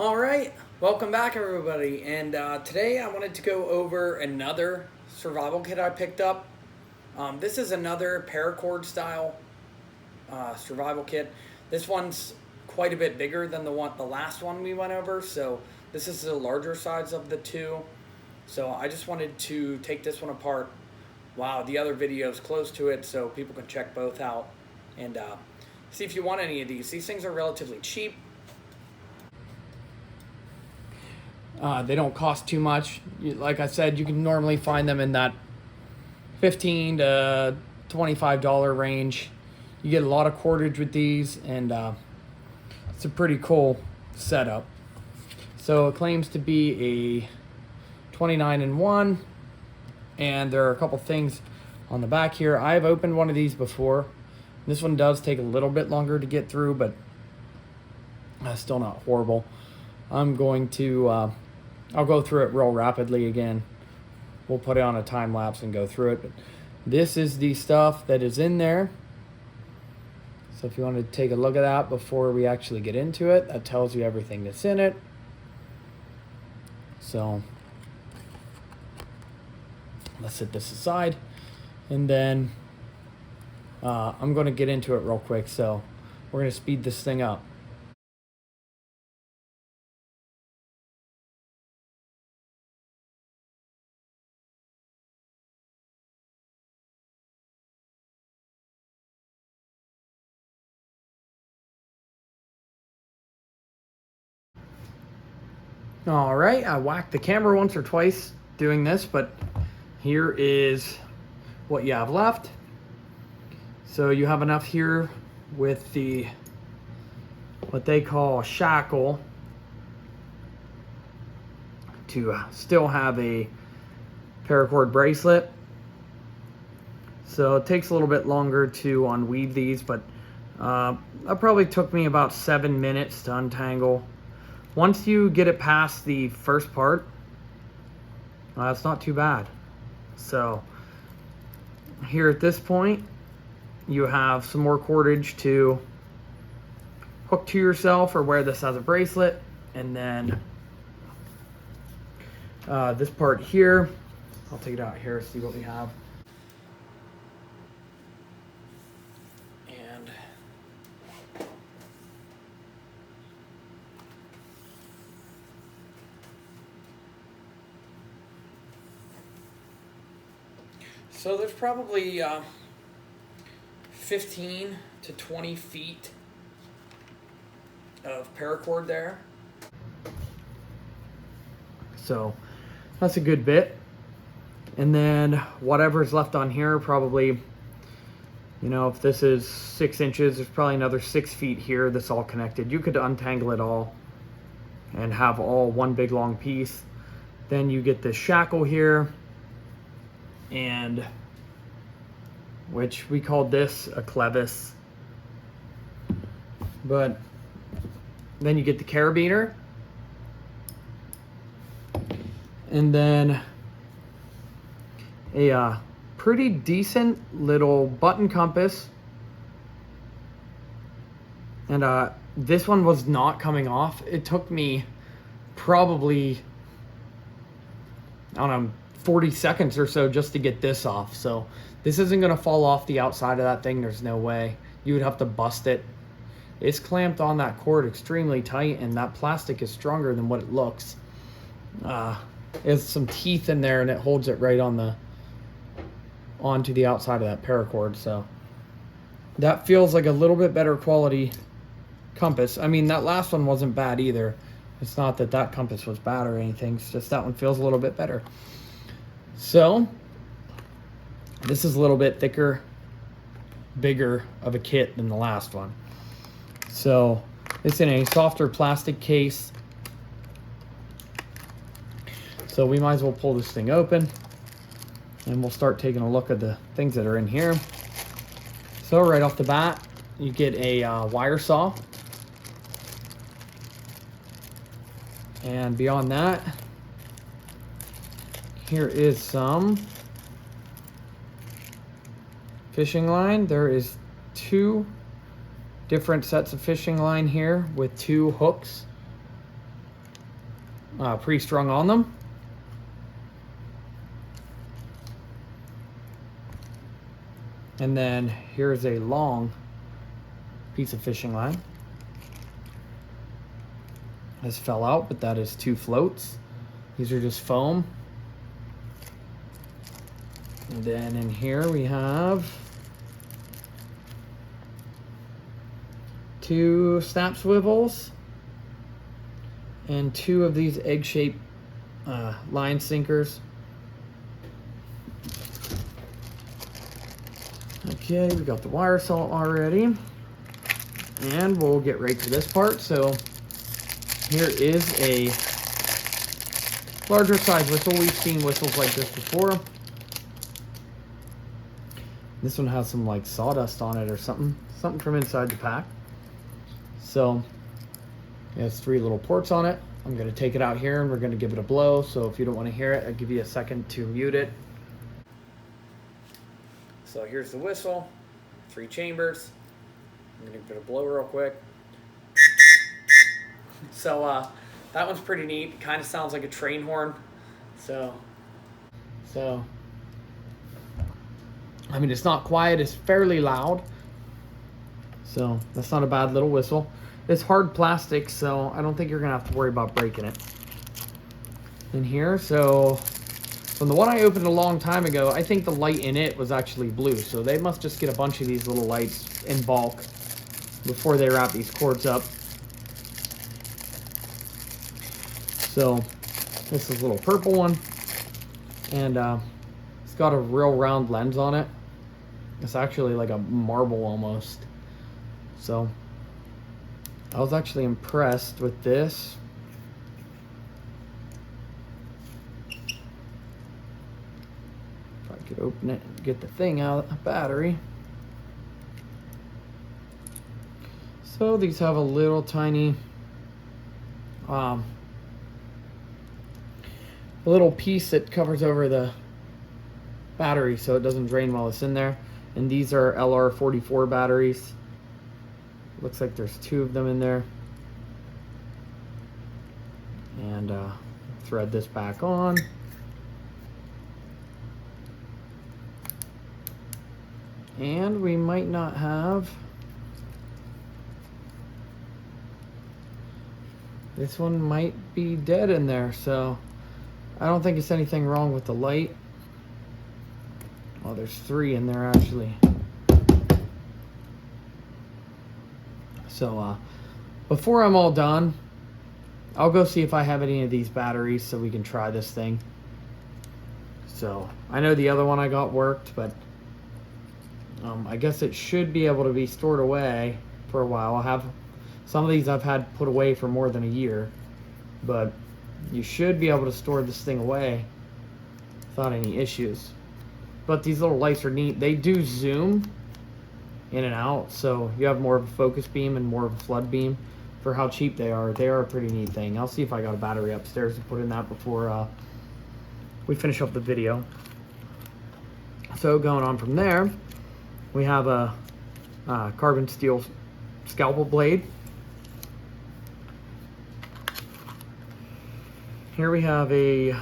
All right, welcome back, everybody. And today I wanted to go over another survival kit I picked up. This is another paracord style survival kit. This one's quite a bit bigger than the last one we went over. So this is the larger size of the two. So I just wanted to take this one apart while the other video is close to it, so people can check both out and see if you want any of these. These things are relatively cheap. They don't cost too much. Like I said, you can normally find them in that $15 to $25 range. You get a lot of cordage with these, and it's a pretty cool setup. So it claims to be a 29-in-1, and there are a couple things on the back here. I've opened one of these before. This one does take a little bit longer to get through, but still not horrible. I'm going to I'll go through it real rapidly again. We'll put it on a time lapse and go through it. But this is the stuff that is in there. So if you want to take a look at that before we actually get into it, that tells you everything that's in it. So let's set this aside, and then I'm going to get into it real quick. So we're going to speed this thing up. All right, I whacked the camera once or twice doing this, but here is what you have left. So you have enough here with the what they call shackle to still have a paracord bracelet. So it takes a little bit longer to unweave these, but that probably took me about 7 minutes to untangle. Once you get it past the first part, it's not too bad. So here at this point, you have some more cordage to hook to yourself or wear this as a bracelet. And then this part here, I'll take it out here, see what we have. And so there's probably 15 to 20 feet of paracord there. So that's a good bit. And then whatever's left on here, probably, you know, if this is 6 inches, there's probably another 6 feet here that's all connected. You could untangle it all and have all one big long piece. Then you get this shackle here, and which we called this a clevis. But then you get the carabiner, and then a pretty decent little button compass. And this one was not coming off. It took me probably, I don't know, 40 seconds or so just to get this off. So this isn't going to fall off the outside of that thing. There's no way. You would have to bust it. It's clamped on that cord extremely tight, and that plastic is stronger than what it looks. There's some teeth in there, and it holds it right on onto the outside of that paracord. So that feels like a little bit better quality compass. I mean, that last one wasn't bad either. It's not that that compass was bad or anything. It's just that one feels a little bit better. So this is a little bit thicker, bigger of a kit than the last one. So it's in a softer plastic case. So we might as well pull this thing open, and we'll start taking a look at the things that are in here. So right off the bat, you get a wire saw. And beyond that, here is some fishing line. There is 2 different sets of fishing line here with 2 hooks. pre-strung on them. And then here's a long piece of fishing line. This fell out, but that is 2 floats. These are just foam. And then in here we have 2 snap swivels and 2 of these egg-shaped line sinkers. Okay, we got the wire saw already, and we'll get right to this part. So here is a larger size whistle. We've seen whistles like this before. This one has some like sawdust on it or something from inside the pack. So it has 3 little ports on it. I'm going to take it out here and we're going to give it a blow. So if you don't want to hear it, I'll give you a second to mute it. So here's the whistle, 3 chambers. I'm going to give it a blow real quick. So that one's pretty neat. Kind of sounds like a train horn. So I mean, it's not quiet, it's fairly loud. So that's not a bad little whistle. It's hard plastic, so I don't think you're gonna have to worry about breaking it. In here, so from the one I opened a long time ago, I think the light in it was actually blue. So they must just get a bunch of these little lights in bulk before they wrap these cords up. So this is a little purple one, and it's got a real round lens on it. It's actually like a marble almost. So I was actually impressed with this. If I could open it and get the thing out, a battery. So these have a little tiny a little piece that covers over the battery so it doesn't drain while it's in there. And these are LR44 batteries. Looks like there's 2 of them in there. And thread this back on. And we might not have. This one might be dead in there, so I don't think it's anything wrong with the light. Well, there's 3 in there actually. So before I'm all done, I'll go see if I have any of these batteries so we can try this thing. So I know the other one I got worked, but I guess it should be able to be stored away for a while. I have some of these I've had put away for more than a year, but you should be able to store this thing away without any issues. But these little lights are neat. They do zoom in and out, so you have more of a focus beam and more of a flood beam for how cheap they are. They are a pretty neat thing. I'll see if I got a battery upstairs to put in that before we finish up the video. So going on from there, we have a carbon steel scalpel blade. Here we have a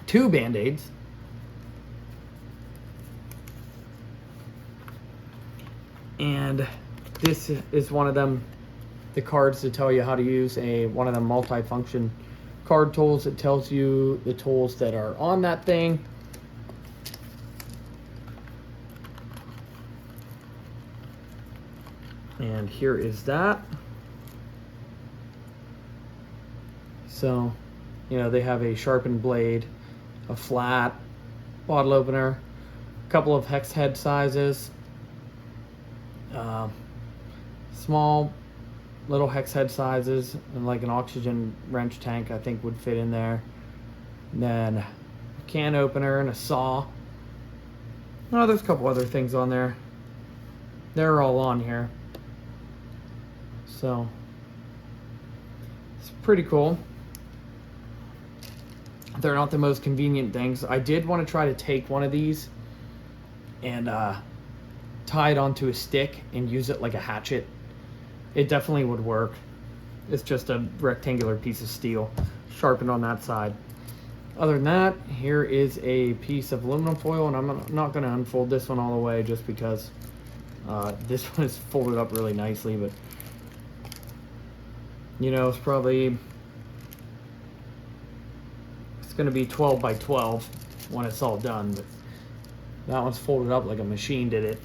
2 Band-Aids. And this is one of them, the cards to tell you how to use one of them multi-function card tools. It tells you the tools that are on that thing. And here is that. So, you know, they have a sharpened blade, a flat bottle opener, a couple of hex head sizes, small little hex head sizes, and like an oxygen wrench tank I think would fit in there. And then a can opener and a saw. Oh, there's a couple other things on there. They're all on here. So it's pretty cool. They're not the most convenient things. I did want to try to take one of these and tie it onto a stick and use it like a hatchet. It definitely would work. It's just a rectangular piece of steel sharpened on that side. Other than that, here is a piece of aluminum foil, and I'm not going to unfold this one all the way just because this one is folded up really nicely, but you know, it's going to be 12 by 12 when it's all done, but that one's folded up like a machine did it.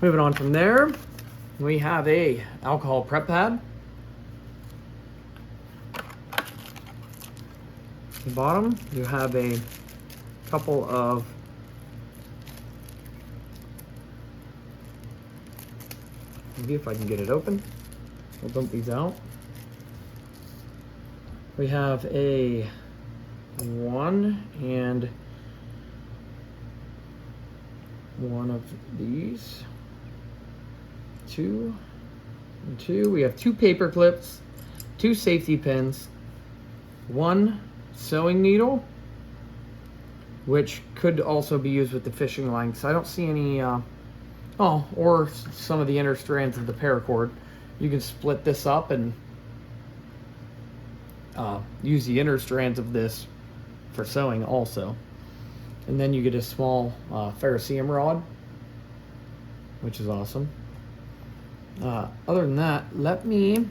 Moving on from there, we have a alcohol prep pad. At the bottom, you have a couple of maybe if I can get it open, we'll dump these out. We have a 1 and 1 of these, 2 and 2. We have 2 paper clips, 2 safety pins, 1 sewing needle, which could also be used with the fishing line. So I don't see any, or some of the inner strands of the paracord. You can split this up and use the inner strands of this for sewing also. And then you get a small ferrocerium rod, which is awesome. Other than that, let me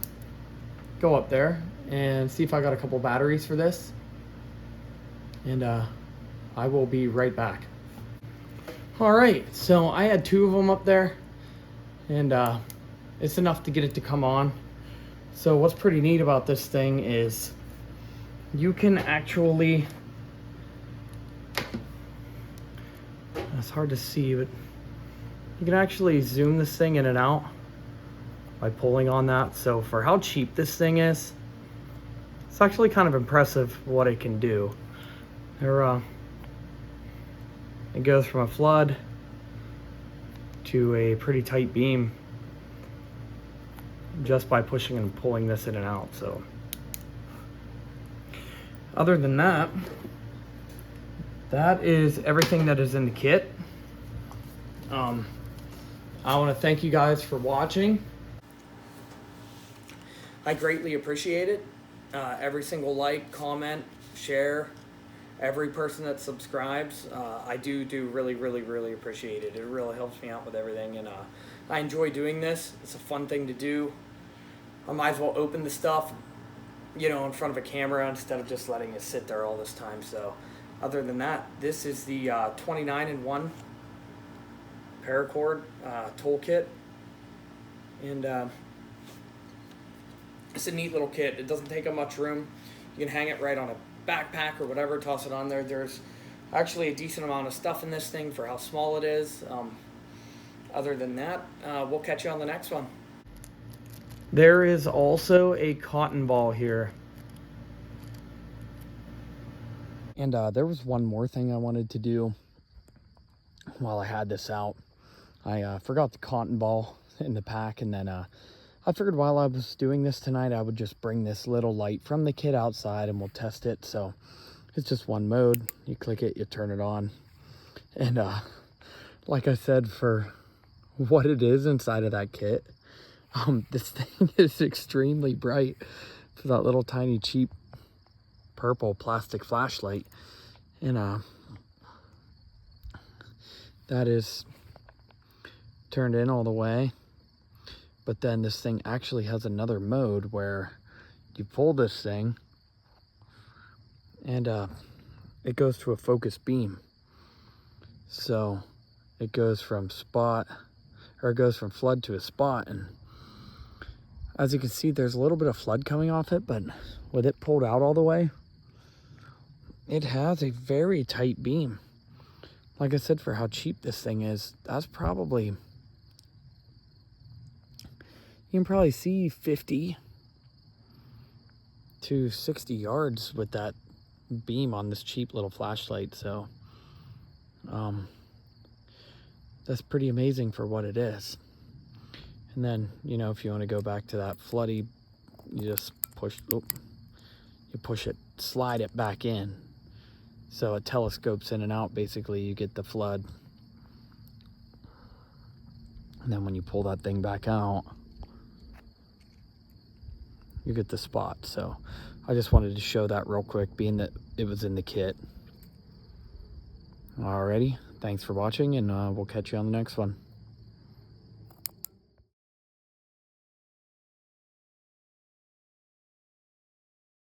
go up there and see if I got a couple batteries for this. And I will be right back. All right, so I had 2 of them up there, and it's enough to get it to come on. So what's pretty neat about this thing is you can actually, it's hard to see, but you can actually zoom this thing in and out by pulling on that. So for how cheap this thing is, it's actually kind of impressive what it can do. It goes from a flood to a pretty tight beam just by pushing and pulling this in and out. So other than that, that is everything that is in the kit. I want to thank you guys for watching. I greatly appreciate it. Every single like, comment, share, every person that subscribes, I do really appreciate it. It really helps me out with everything, and I enjoy doing this. It's a fun thing to do. I might as well open the stuff, you know, in front of a camera instead of just letting it sit there all this time. So other than that, this is the 29-in-1 paracord toolkit, and it's a neat little kit. It doesn't take up much room. You can hang it right on a backpack or whatever, toss it on there. There's actually a decent amount of stuff in this thing for how small it is. Other than that, we'll catch you on the next one. There is also a cotton ball here. And there was one more thing I wanted to do while I had this out. I forgot the cotton ball in the pack, and then I figured while I was doing this tonight, I would just bring this little light from the kit outside and we'll test it. So it's just one mode. You click it, you turn it on. And like I said, for what it is inside of that kit, this thing is extremely bright for that little tiny cheap purple plastic flashlight. And that is turned in all the way. But then this thing actually has another mode where you pull this thing and it goes to a focus beam. So it goes from flood to a spot. And as you can see, there's a little bit of flood coming off it, but with it pulled out all the way, it has a very tight beam. Like I said, for how cheap this thing is, that's probably, you can probably see 50 to 60 yards with that beam on this cheap little flashlight. So that's pretty amazing for what it is. And then, you know, if you want to go back to that floody, you just push, it, slide it back in. So it telescopes in and out. Basically, you get the flood And then when you pull that thing back out, you get the spot. So I just wanted to show that real quick, being that it was in the kit. Alrighty, thanks for watching, and we'll catch you on the next one.